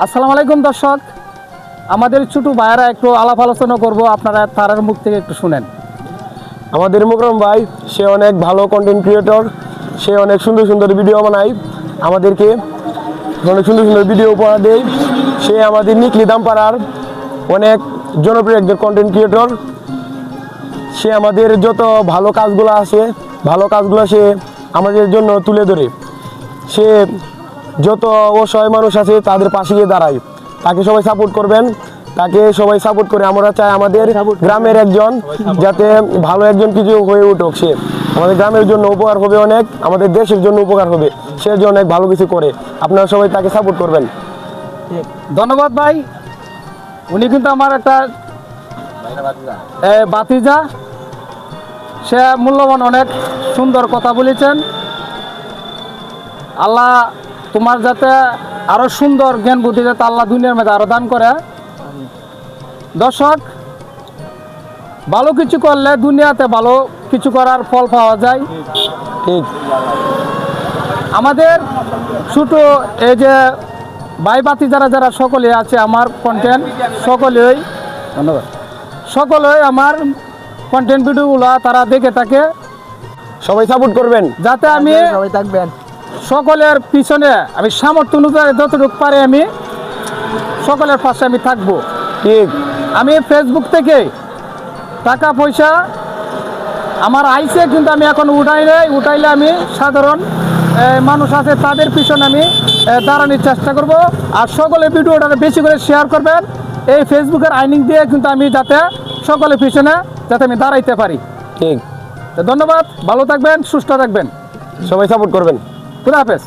আসসালামু আলাইকুম দর্শক, আমাদের ছোট ভাইয়েরা একটু আলাপ আলোচনা করব, আপনারা তার মুখ থেকে একটু শুনেন। আমাদের মুকরম ভাই সে অনেক ভালো কন্টেন্ট ক্রিয়েটর, সে অনেক সুন্দর সুন্দর ভিডিও বানায়, আমাদেরকে অনেক সুন্দর সুন্দর ভিডিও উপহার দেয়। সে আমাদের নিকলি দামপাড়ার অনেক জনপ্রিয় একজন কন্টেন্ট ক্রিয়েটর। সে আমাদের যত ভালো কাজগুলো আছে, ভালো কাজগুলো সে আমাদের জন্য তুলে ধরে। সে যত অসহায় মানুষ আছে তাদের পাশে গিয়ে দাঁড়ায়। তাকে সবাই সাপোর্ট করবেন, তাকে সবাই সাপোর্ট করে। আমরা চাই আমাদের গ্রামের একজন যাতে ভালো একজন কিছু হয়ে উঠুক। সে আমাদের গ্রামের জন্য উপকার হবে, অনেক আমাদের দেশের জন্য উপকার হবে। সে যে অনেক ভালো কিছু করে, আপনারা সবাই তাকে সাপোর্ট করবেন। ধন্যবাদ ভাই। উনি কিন্তু আমার একটা বাতিজা, সে মূল্যবান অনেক সুন্দর কথা বলেছেন। আল্লাহ তোমার যাতে আরো সুন্দর জ্ঞান বুদ্ধি যাতে আল্লাহ দুনিয়ার মধ্যে আরো দান করে। দর্শক, ভালো কিছু করলে দুনিয়াতে ভালো কিছু করার ফল পাওয়া যায়। ঠিক আমাদের ছোট এই যে ভাই বাতি যারা যারা সকলে আছে আমার কন্টেন্ট, সকলেই ধন্যবাদ, সকলেই আমার কন্টেন্ট ভিডিওগুলো তারা দেখে থাকে, সবাই সাপোর্ট করবেন। যাতে আমি সবাই থাকবেন। সকলের পিছনে আমি সামর্থ্য অনুযায়ী যতটুকু পারে আমি সকলের পাশে আমি থাকবো। ঠিক আমি ফেসবুক থেকে টাকা পয়সা আমার আইসে, কিন্তু আমি এখন উঠাইলে আমি সাধারণ মানুষ আছে তাদের পিছনে আমি দাঁড়ানোর চেষ্টা করব। আর সকলে ভিডিওটা বেশি করে শেয়ার করবেন। এই ফেসবুকের আইনিং দিয়ে কিন্তু আমি যাতে সকলের পিছনে যাতে আমি দাঁড়াইতে পারি। ঠিক তো ধন্যবাদ, ভালো থাকবেন, সুস্থ থাকবেন, সবাই সাপোর্ট করবেন। খুদা হাফেজ।